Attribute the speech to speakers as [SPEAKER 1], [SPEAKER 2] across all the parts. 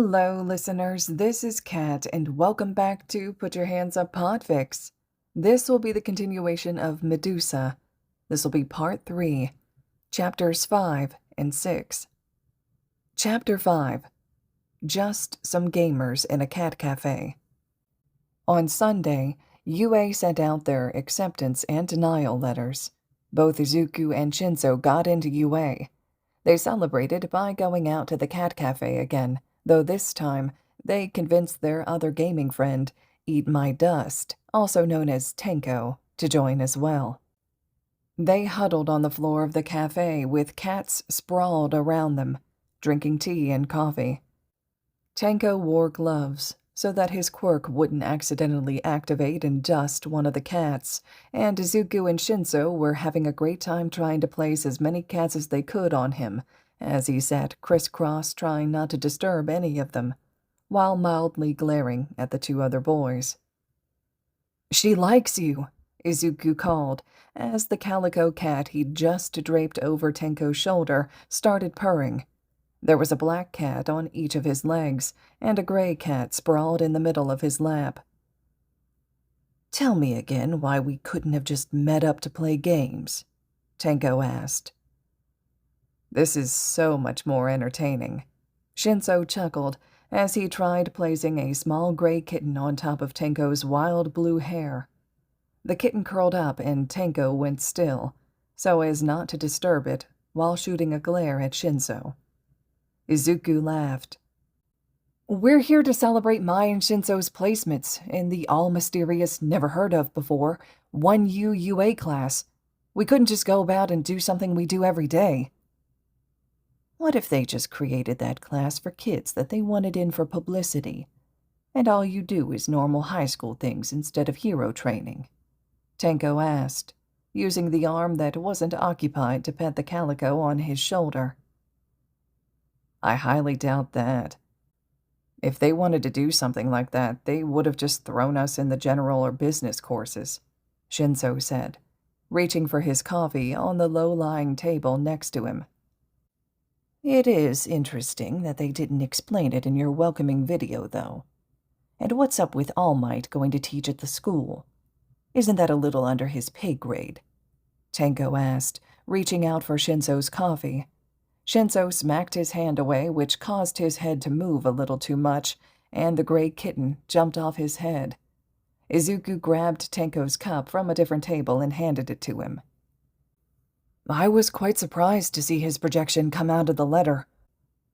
[SPEAKER 1] Hello, listeners. This is Kat, and welcome back to Put Your Hands Up Podfics. This will be the continuation of Medusa. This will be Part 3, Chapters 5 and 6. Chapter 5, Just Some Gamers in a Cat Cafe. On Sunday, UA sent out their acceptance and denial letters. Both Izuku and Shinso got into UA. They celebrated by going out to the cat cafe again, though this time they convinced their other gaming friend, Eat My Dust, also known as Tenko, to join as well. They huddled on the floor of the cafe with cats sprawled around them, drinking tea and coffee. Tenko wore gloves so that his quirk wouldn't accidentally activate and dust one of the cats, and Izuku and Shinso were having a great time trying to place as many cats as they could on him, as he sat crisscross trying not to disturb any of them, while mildly glaring at the two other boys. "She likes you," Izuku called, as the calico cat he'd just draped over Tenko's shoulder started purring. There was a black cat on each of his legs, and a gray cat sprawled in the middle of his lap. "Tell me again why we couldn't have just met up to play games," Tenko asked. "This is so much more entertaining," Shinso chuckled as he tried placing a small gray kitten on top of Tenko's wild blue hair. The kitten curled up and Tenko went still, so as not to disturb it while shooting a glare at Shinso. Izuku laughed. "We're here to celebrate my and Shinso's placements in the all-mysterious, never-heard-of-before 1U UA class. We couldn't just go about and do something we do every day." "What if they just created that class for kids that they wanted in for publicity, and all you do is normal high school things instead of hero training?" Tenko asked, using the arm that wasn't occupied to pet the calico on his shoulder. "I highly doubt that. If they wanted to do something like that, they would have just thrown us in the general or business courses," Shinso said, reaching for his coffee on the low-lying table next to him. "It is interesting that they didn't explain it in your welcoming video, though. And what's up with All Might going to teach at the school? Isn't that a little under his pay grade?" Tenko asked, reaching out for Shinso's coffee. Shinso smacked his hand away, which caused his head to move a little too much, and the gray kitten jumped off his head. Izuku grabbed Tenko's cup from a different table and handed it to him. "I was quite surprised to see his projection come out of the letter.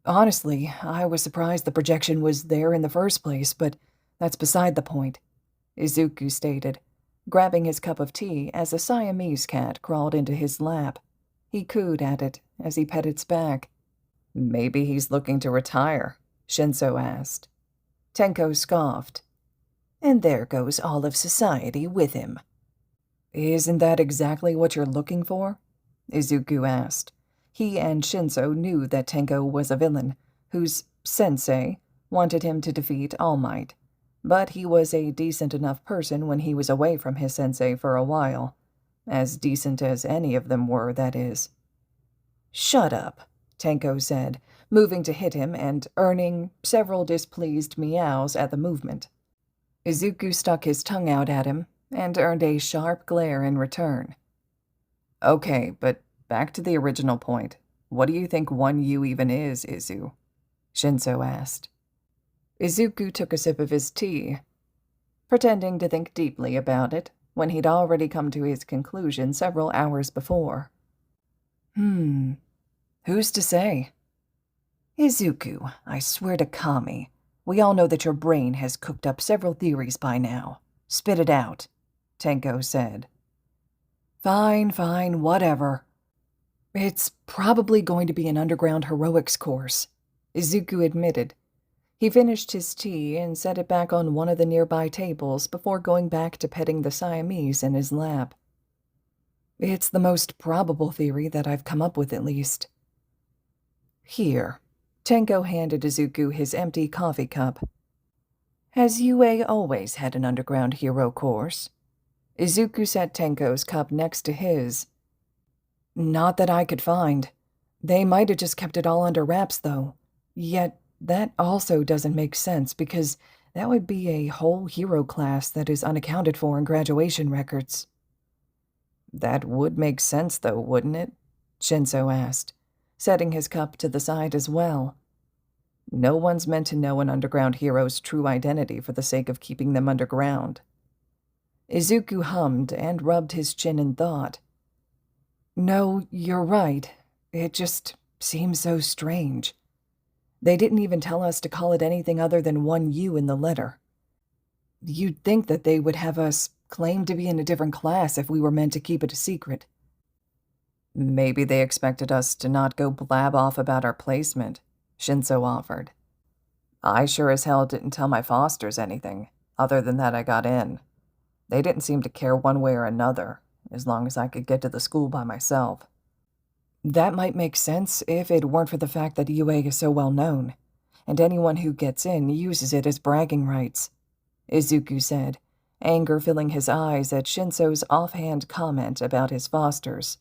[SPEAKER 1] Honestly, I was surprised the projection was there in the first place, but that's beside the point," Izuku stated, grabbing his cup of tea as a Siamese cat crawled into his lap. He cooed at it as he pet its back. "Maybe he's looking to retire," Shinso asked. Tenko scoffed. "And there goes all of society with him." "Isn't that exactly what you're looking for?" Izuku asked. He and Shinso knew that Tenko was a villain, whose sensei wanted him to defeat All Might, but he was a decent enough person when he was away from his sensei for a while. As decent as any of them were, that is. "Shut up," Tenko said, moving to hit him and earning several displeased meows at the movement. Izuku stuck his tongue out at him and earned a sharp glare in return. "Okay, but back to the original point. What do you think 1U even is, Izu?" Shinso asked. Izuku took a sip of his tea, pretending to think deeply about it, when he'd already come to his conclusion several hours before. Who's to say?" "Izuku, I swear to Kami, we all know that your brain has cooked up several theories by now. Spit it out," Tenko said. Fine, whatever. It's probably going to be an underground heroics course," Izuku admitted. He finished his tea and set it back on one of the nearby tables before going back to petting the Siamese in his lap. "It's the most probable theory that I've come up with, at least." "Here." Tenko handed Izuku his empty coffee cup. "Has UA always had an underground hero course?" Izuku set Tenko's cup next to his. "Not that I could find. They might have just kept it all under wraps, though. Yet That also doesn't make sense because that would be a whole hero class that is unaccounted for in graduation records. That would make sense, though, wouldn't it? Shinso asked, setting his cup to the side as well. No one's meant to know an underground hero's true identity for the sake of keeping them underground. Izuku hummed and rubbed his chin in thought. No, you're right. It just seems so strange. They didn't even tell us to call it anything other than 1U in the letter. You'd think that they would have us claim to be in a different class if we were meant to keep it a secret. Maybe they expected us to not go blab off about our placement, Shinso offered. I sure as hell didn't tell my fosters anything, other than that I got in. They didn't seem to care one way or another, as long as I could get to the school by myself. That might make sense if it weren't for the fact that UA is so well known, and anyone who gets in uses it as bragging rights, Izuku said, anger filling his eyes at Shinso's offhand comment about his fosters.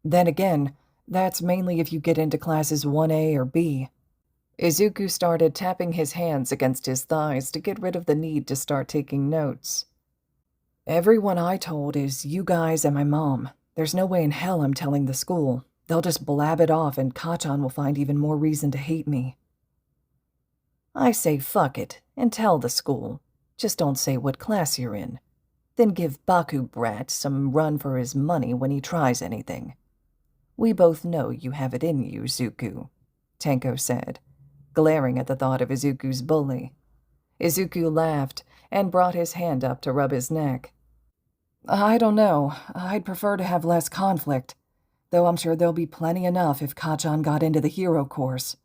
[SPEAKER 1] Then again, that's mainly if you get into classes 1A or B. Izuku started tapping his hands against his thighs to get rid of the need to start taking notes. Everyone I told is you guys and my mom. There's no way in hell I'm telling the school. They'll just blab it off and Kachan will find even more reason to hate me. I say fuck it, and tell the school. Just don't say what class you're in. Then give Baku Brat some run for his money when he tries anything. We both know you have it in you, Zuku, Tenko said, glaring at the thought of Izuku's bully. Izuku laughed and brought his hand up to rub his neck. I don't know. I'd prefer to have less conflict, though I'm sure there'll be plenty enough if Kachan got into the hero course.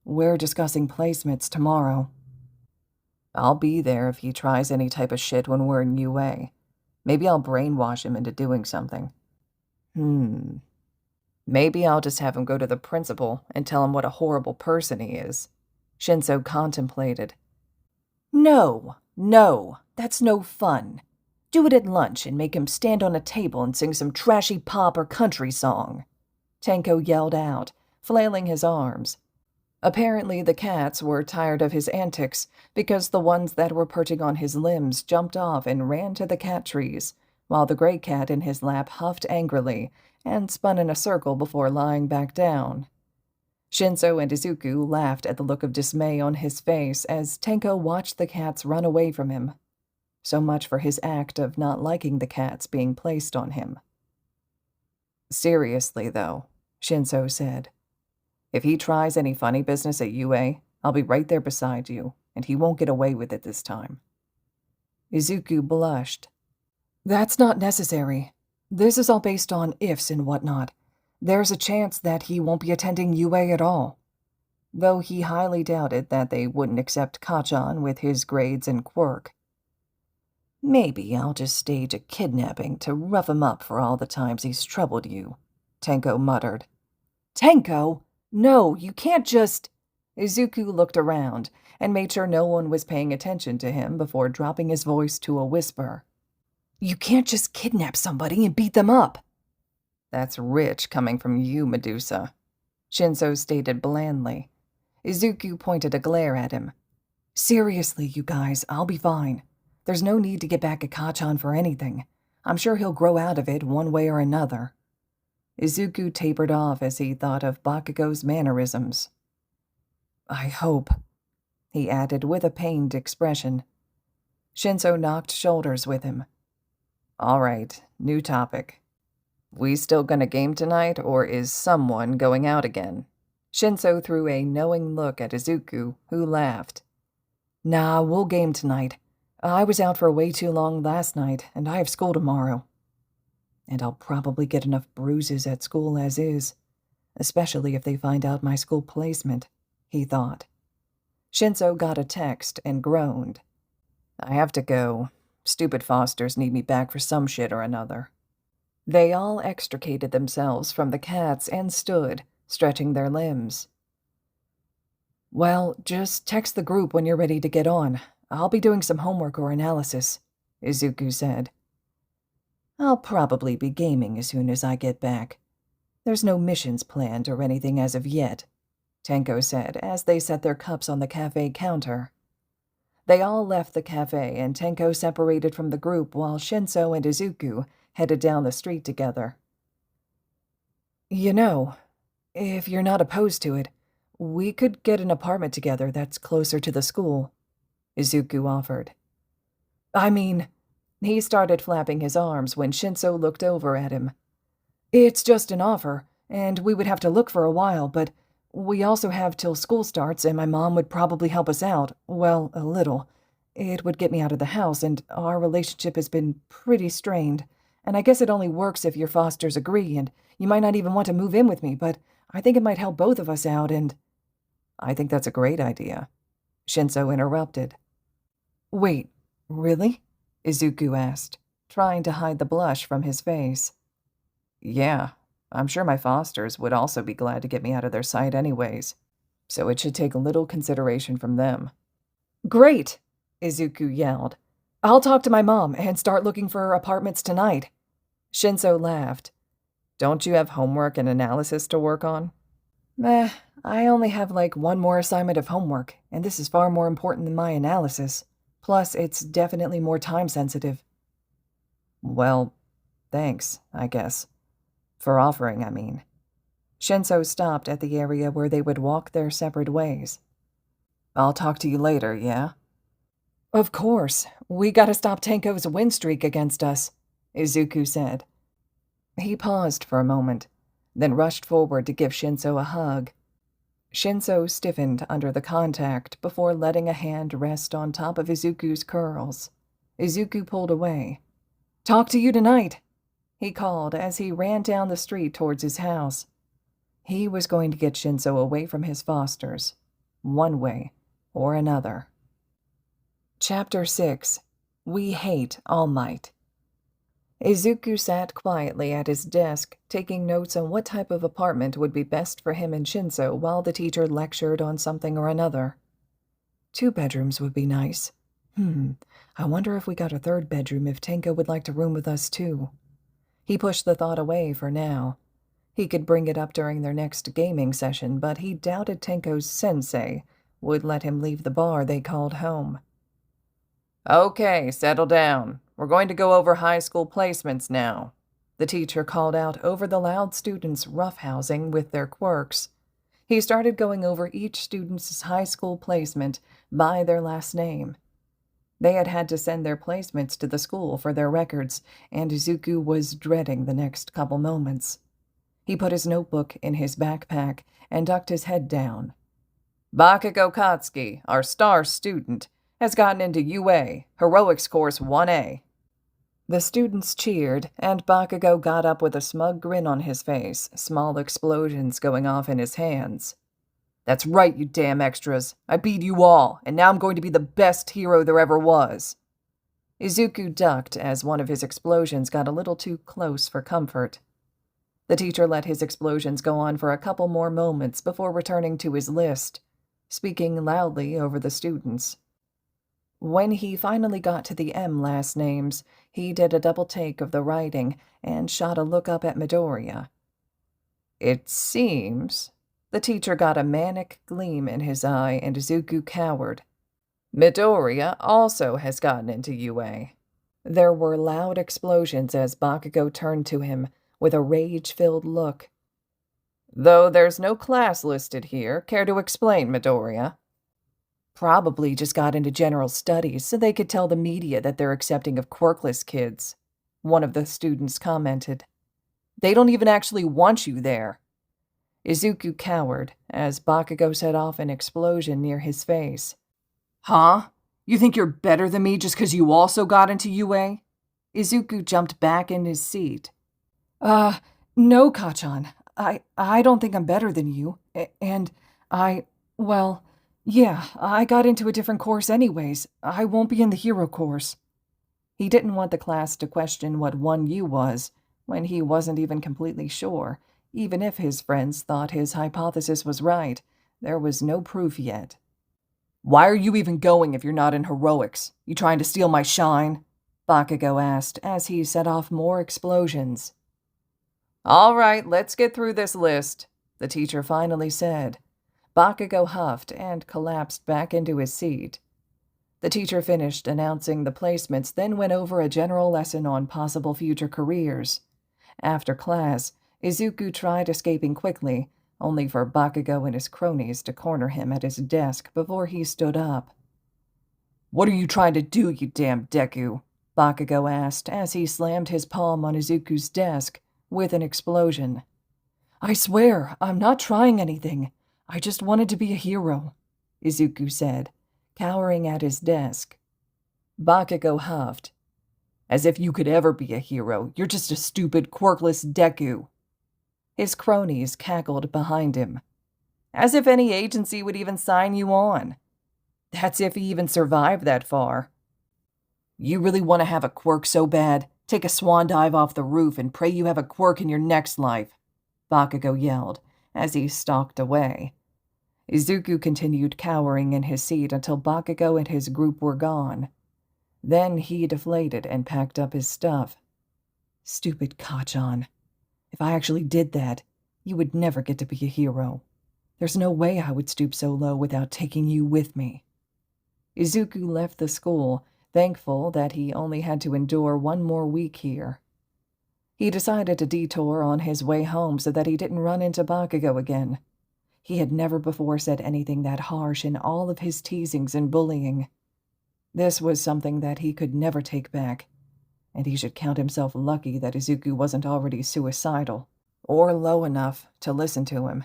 [SPEAKER 1] We're discussing placements tomorrow. I'll be there if he tries any type of shit when we're in UA. Maybe I'll brainwash him into doing something. Maybe I'll just have him go to the principal and tell him what a horrible person he is. Shinso contemplated. No, that's no fun. Do it at lunch and make him stand on a table and sing some trashy pop or country song. Tenko yelled out, flailing his arms. Apparently the cats were tired of his antics because the ones that were perching on his limbs jumped off and ran to the cat trees, while the gray cat in his lap huffed angrily and spun in a circle before lying back down. Shinso and Izuku laughed at the look of dismay on his face as Tenko watched the cats run away from him. So much for his act of not liking the cats being placed on him. Seriously, though, Shinso said, if he tries any funny business at UA, I'll be right there beside you, and he won't get away with it this time. Izuku blushed. That's not necessary. This is all based on ifs and whatnot. There's a chance that he won't be attending UA at all. Though he highly doubted that they wouldn't accept Kachan with his grades and quirk. Maybe I'll just stage a kidnapping to rough him up for all the times he's troubled you, Tenko muttered. Tenko? No, you can't just... Izuku looked around and made sure no one was paying attention to him before dropping his voice to a whisper. You can't just kidnap somebody and beat them up. That's rich coming from you, Medusa, Shinso stated blandly. Izuku pointed a glare at him. Seriously, you guys, I'll be fine. There's no need to get back at Kachan for anything. I'm sure he'll grow out of it one way or another. Izuku tapered off as he thought of Bakugo's mannerisms. I hope, he added with a pained expression. Shinso knocked shoulders with him. All right, new topic. We still gonna game tonight, or is someone going out again? Shinso threw a knowing look at Izuku, who laughed. Nah, we'll game tonight. I was out for way too long last night, and I have school tomorrow. And I'll probably get enough bruises at school as is, especially if they find out my school placement, he thought. Shinso got a text and groaned. I have to go. Stupid fosters need me back for some shit or another. They all extricated themselves from the cats and stood, stretching their limbs. Well, just text the group when you're ready to get on. I'll be doing some homework or analysis, Izuku said. I'll probably be gaming as soon as I get back. There's no missions planned or anything as of yet, Tenko said as they set their cups on the cafe counter. They all left the cafe, and Tenko separated from the group while Shinso and Izuku headed down the street together. You know, if you're not opposed to it, we could get an apartment together that's closer to the school, Izuku offered. I mean, he started flapping his arms when Shinso looked over at him. It's just an offer, and we would have to look for a while, but we also have till school starts, and my mom would probably help us out. Well, a little. It would get me out of the house, and our relationship has been pretty strained. And I guess it only works if your fosters agree, and you might not even want to move in with me, but I think it might help both of us out, and... I think that's a great idea, Shinso interrupted. Wait, really? Izuku asked, trying to hide the blush from his face. Yeah, I'm sure my fosters would also be glad to get me out of their sight anyways, so it should take little consideration from them. Great, Izuku yelled. I'll talk to my mom and start looking for apartments tonight. Shinso laughed. Don't you have homework and analysis to work on? I only have like one more assignment of homework, and this is far more important than my analysis. Plus, it's definitely more time-sensitive. Well, thanks, I guess. For offering, I mean. Shinso stopped at the area where they would walk their separate ways. I'll talk to you later, yeah? Of course. We gotta stop Tenko's win streak against us, Izuku said. He paused for a moment, then rushed forward to give Shinso a hug. Shinso stiffened under the contact before letting a hand rest on top of Izuku's curls. Izuku pulled away. Talk to you tonight, he called as he ran down the street towards his house. He was going to get Shinso away from his fosters, one way or another. Chapter 6. We Hate All Might. Izuku sat quietly at his desk, taking notes on what type of apartment would be best for him and Shinso while the teacher lectured on something or another. 2 bedrooms would be nice. I wonder if we got a 3rd bedroom if Tenko would like to room with us too. He pushed the thought away for now. He could bring it up during their next gaming session, but he doubted Tenko's sensei would let him leave the bar they called home. Okay, settle down. We're going to go over high school placements now, the teacher called out over the loud students roughhousing with their quirks. He started going over each student's high school placement by their last name. They had had to send their placements to the school for their records, and Izuku was dreading the next couple moments. He put his notebook in his backpack and ducked his head down. Bakugo Katsuki, our star student, has gotten into UA, Heroics Course 1A. The students cheered, and Bakugo got up with a smug grin on his face, small explosions going off in his hands. That's right, you damn extras. I beat you all, and now I'm going to be the best hero there ever was. Izuku ducked as one of his explosions got a little too close for comfort. The teacher let his explosions go on for a couple more moments before returning to his list, speaking loudly over the students. When he finally got to the M last names, he did a double take of the writing and shot a look up at Midoriya. It seems... The teacher got a manic gleam in his eye, and Izuku cowered. Midoriya also has gotten into UA. There were loud explosions as Bakugo turned to him with a rage-filled look. Though there's no class listed here, care to explain, Midoriya? Probably just got into general studies so they could tell the media that they're accepting of quirkless kids, one of the students commented. They don't even actually want you there. Izuku cowered as Bakugo set off an explosion near his face. Huh? You think you're better than me just because you also got into UA? Izuku jumped back in his seat. No, Kachan. I don't think I'm better than you. And well, yeah, I got into a different course anyways. I won't be in the hero course. He didn't want the class to question what 1U was, when he wasn't even completely sure. Even if his friends thought his hypothesis was right, there was no proof yet. Why are you even going if you're not in heroics? You trying to steal my shine? Bakugo asked as he set off more explosions. All right, let's get through this list, the teacher finally said. Bakugo huffed and collapsed back into his seat. The teacher finished announcing the placements, then went over a general lesson on possible future careers. After class, Izuku tried escaping quickly, only for Bakugo and his cronies to corner him at his desk before he stood up. "What are you trying to do, you damn Deku?" Bakugo asked as he slammed his palm on Izuku's desk with an explosion. "I swear, I'm not trying anything. I just wanted to be a hero," Izuku said, cowering at his desk. Bakugo huffed. "As if you could ever be a hero. You're just a stupid, quirkless Deku." His cronies cackled behind him. "As if any agency would even sign you on. That's if he even survived that far." "You really want to have a quirk so bad? Take a swan dive off the roof and pray you have a quirk in your next life," Bakugo yelled as he stalked away. Izuku continued cowering in his seat until Bakugo and his group were gone. Then he deflated and packed up his stuff. "Stupid Kachan. If I actually did that, you would never get to be a hero. There's no way I would stoop so low without taking you with me." Izuku left the school, thankful that he only had to endure one more week here. He decided to detour on his way home so that he didn't run into Bakugo again. He had never before said anything that harsh in all of his teasings and bullying. This was something that he could never take back, and he should count himself lucky that Izuku wasn't already suicidal, or low enough to listen to him.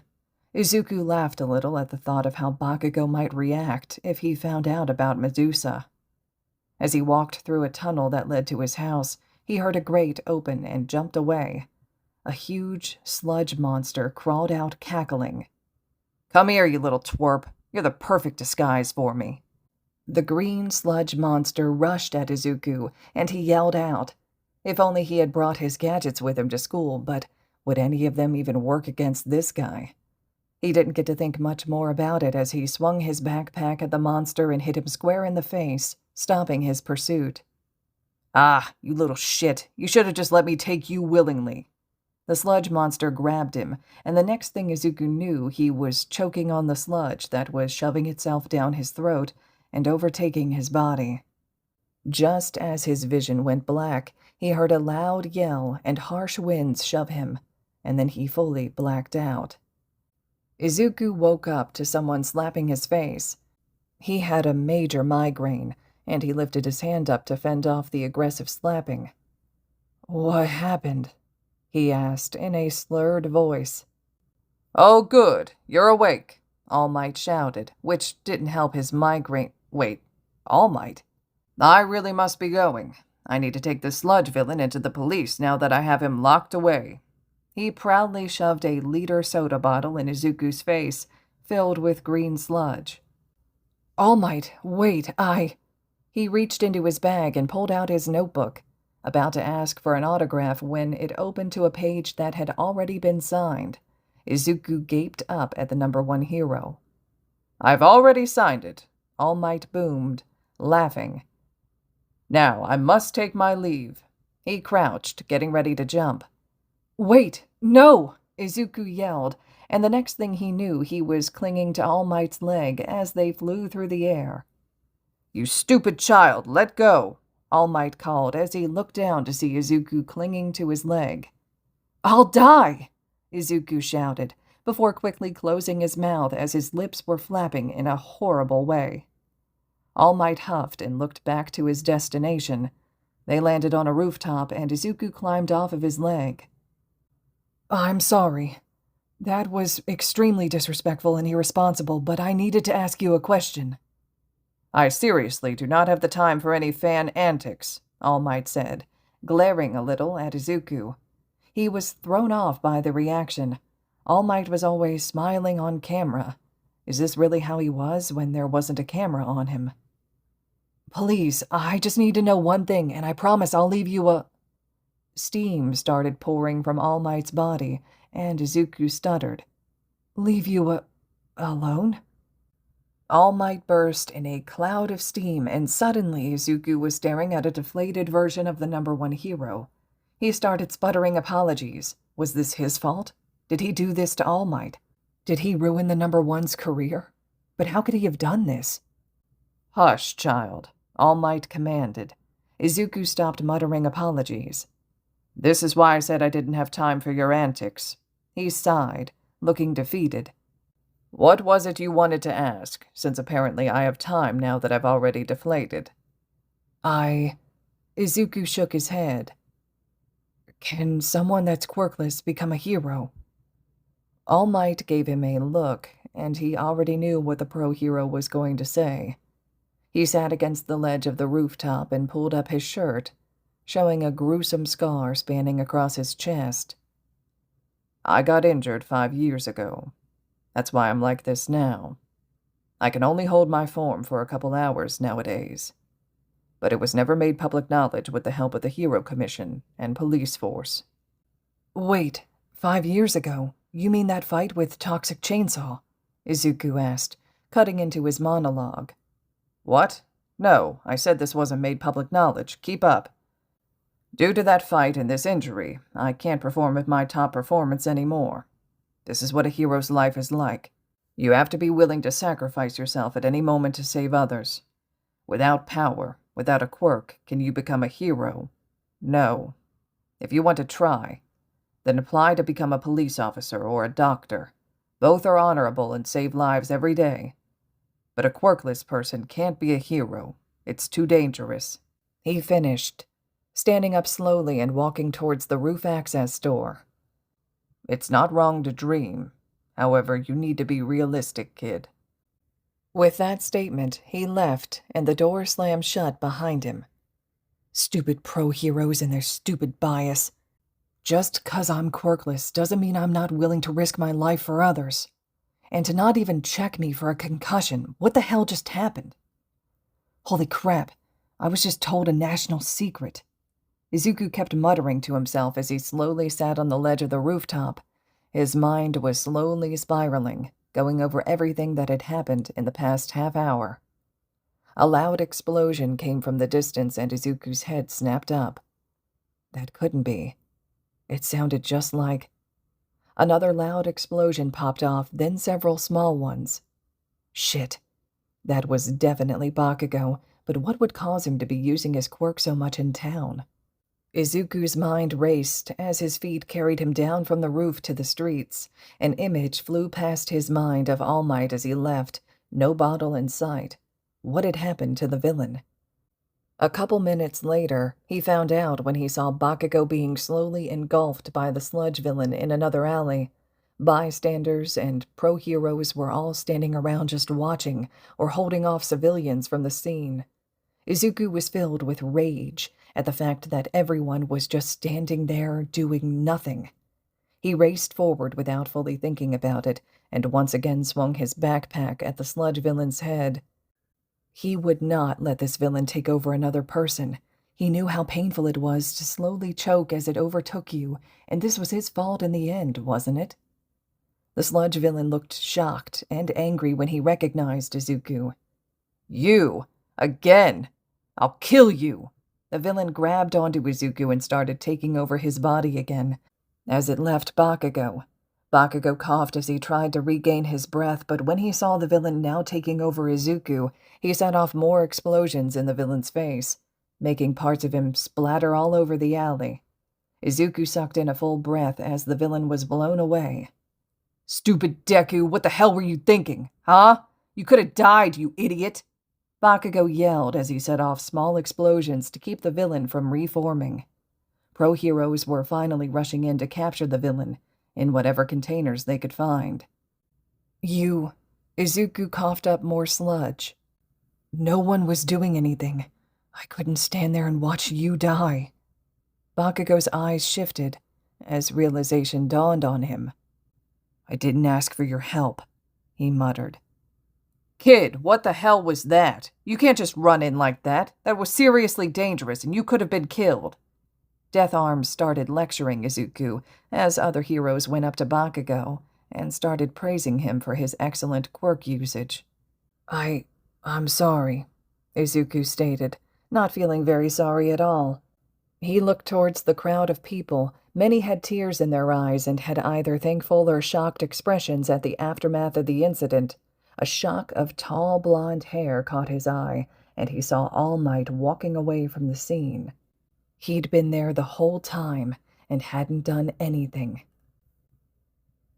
[SPEAKER 1] Izuku laughed a little at the thought of how Bakugo might react if he found out about Medusa. As he walked through a tunnel that led to his house, he heard a grate open and jumped away. A huge sludge monster crawled out cackling. "Come here, you little twerp. You're the perfect disguise for me." The green sludge monster rushed at Izuku, and he yelled out. If only he had brought his gadgets with him to school, but would any of them even work against this guy? He didn't get to think much more about it as he swung his backpack at the monster and hit him square in the face, stopping his pursuit. "Ah, you little shit. You should have just let me take you willingly." The sludge monster grabbed him, and the next thing Izuku knew, he was choking on the sludge that was shoving itself down his throat and overtaking his body. Just as his vision went black, he heard a loud yell and harsh winds shove him, and then he fully blacked out. Izuku woke up to someone slapping his face. He had a major migraine, and he lifted his hand up to fend off the aggressive slapping. "What happened?" he asked in a slurred voice. "Oh, good, you're awake," All Might shouted, which didn't help his migraine. Wait, All Might? "I really must be going. I need to take this sludge villain into the police now that I have him locked away." He proudly shoved a liter soda bottle in Izuku's face, filled with green sludge. "All Might, wait, He reached into his bag and pulled out his notebook, about to ask for an autograph when it opened to a page that had already been signed. Izuku gaped up at the number 1 hero. "I've already signed it," All Might boomed, laughing. "Now I must take my leave." He crouched, getting ready to jump. "Wait, no!" Izuku yelled, and the next thing he knew, he was clinging to All Might's leg as they flew through the air. "You stupid child, let go!" All Might called as he looked down to see Izuku clinging to his leg. "I'll die!" Izuku shouted, before quickly closing his mouth as his lips were flapping in a horrible way. All Might huffed and looked back to his destination. They landed on a rooftop, and Izuku climbed off of his leg. "I'm sorry. That was extremely disrespectful and irresponsible, but I needed to ask you a question." "I seriously do not have the time for any fan antics," All Might said, glaring a little at Izuku. He was thrown off by the reaction. All Might was always smiling on camera. Is this really how he was when there wasn't a camera on him? "Please, I just need to know one thing, and I promise I'll leave you a—" Steam started pouring from All Might's body, and Izuku stuttered. "Leave you alone?" All Might burst in a cloud of steam, and suddenly Izuku was staring at a deflated version of the number 1 hero. He started sputtering apologies. Was this his fault? Did he do this to All Might? Did he ruin the number one's career? But how could he have done this? Hush, child, All Might commanded. Izuku stopped muttering apologies. This is why I said I didn't have time for your antics. He sighed, looking defeated. What was it you wanted to ask, since apparently I have time now that I've already deflated? Izuku shook his head. Can someone that's quirkless become a hero? All Might gave him a look, and he already knew what the pro-hero was going to say. He sat against the ledge of the rooftop and pulled up his shirt, showing a gruesome scar spanning across his chest. I got injured 5 years ago. That's why I'm like this now. I can only hold my form for a couple hours nowadays. But it was never made public knowledge with the help of the Hero Commission and police force. Wait, 5 years ago? You mean that fight with Toxic Chainsaw? Izuku asked, cutting into his monologue. What? No, I said this wasn't made public knowledge. Keep up. Due to that fight and this injury, I can't perform at my top performance anymore. This is what a hero's life is like. You have to be willing to sacrifice yourself at any moment to save others. Without power, without a quirk, can you become a hero? No. If you want to try, then apply to become a police officer or a doctor. Both are honorable and save lives every day. But a quirkless person can't be a hero. It's too dangerous. He finished, standing up slowly and walking towards the roof access door. It's not wrong to dream. However, you need to be realistic, kid. With that statement, he left, and the door slammed shut behind him. Stupid pro-heroes and their stupid bias. Just 'cause I'm quirkless doesn't mean I'm not willing to risk my life for others. And to not even check me for a concussion, what the hell just happened? Holy crap, I was just told a national secret. Izuku kept muttering to himself as he slowly sat on the ledge of the rooftop. His mind was slowly spiraling, going over everything that had happened in the past half hour. A loud explosion came from the distance and Izuku's head snapped up. That couldn't be. It sounded just like... Another loud explosion popped off, then several small ones. Shit. That was definitely Bakugo, but what would cause him to be using his quirk so much in town? Izuku's mind raced as his feet carried him down from the roof to the streets. An image flew past his mind of All Might as he left, no bottle in sight. What had happened to the villain? A couple minutes later, he found out when he saw Bakugo being slowly engulfed by the sludge villain in another alley. Bystanders and pro-heroes were all standing around just watching or holding off civilians from the scene. Izuku was filled with rage at the fact that everyone was just standing there doing nothing. He raced forward without fully thinking about it and once again swung his backpack at the sludge villain's head. He would not let this villain take over another person. He knew how painful it was to slowly choke as it overtook you, and this was his fault in the end, wasn't it? The sludge villain looked shocked and angry when he recognized Izuku. You! Again! I'll kill you! The villain grabbed onto Izuku and started taking over his body again. As it left Bakugo coughed as he tried to regain his breath, but when he saw the villain now taking over Izuku, he set off more explosions in the villain's face, making parts of him splatter all over the alley. Izuku sucked in a full breath as the villain was blown away. Stupid Deku, what the hell were you thinking, huh? You could have died, you idiot! Bakugo yelled as he set off small explosions to keep the villain from reforming. Pro-heroes were finally rushing in to capture the villain, in whatever containers they could find. Izuku coughed up more sludge. No one was doing anything. I couldn't stand there and watch you die. Bakugo's eyes shifted as realization dawned on him. I didn't ask for your help, he muttered. Kid, what the hell was that? You can't just run in like that. That was seriously dangerous and you could have been killed. Death Arms started lecturing Izuku as other heroes went up to Bakugo and started praising him for his excellent quirk usage. I'm sorry, Izuku stated, not feeling very sorry at all. He looked towards the crowd of people. Many had tears in their eyes and had either thankful or shocked expressions at the aftermath of the incident. A shock of tall blonde hair caught his eye, and he saw All Might walking away from the scene. He'd been there the whole time and hadn't done anything.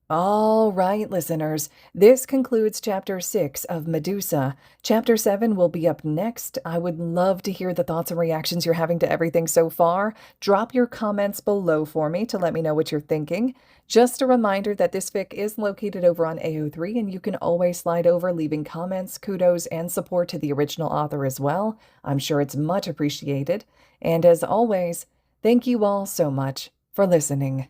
[SPEAKER 1] All right, listeners, this concludes Chapter 6 of Medusa. Chapter 7 will be up next. I would love to hear the thoughts and reactions you're having to everything so far. Drop your comments below for me to let me know what you're thinking. Just a reminder that this fic is located over on AO3, and you can always slide over leaving comments, kudos, and support to the original author as well. I'm sure it's much appreciated. And as always, thank you all so much for listening.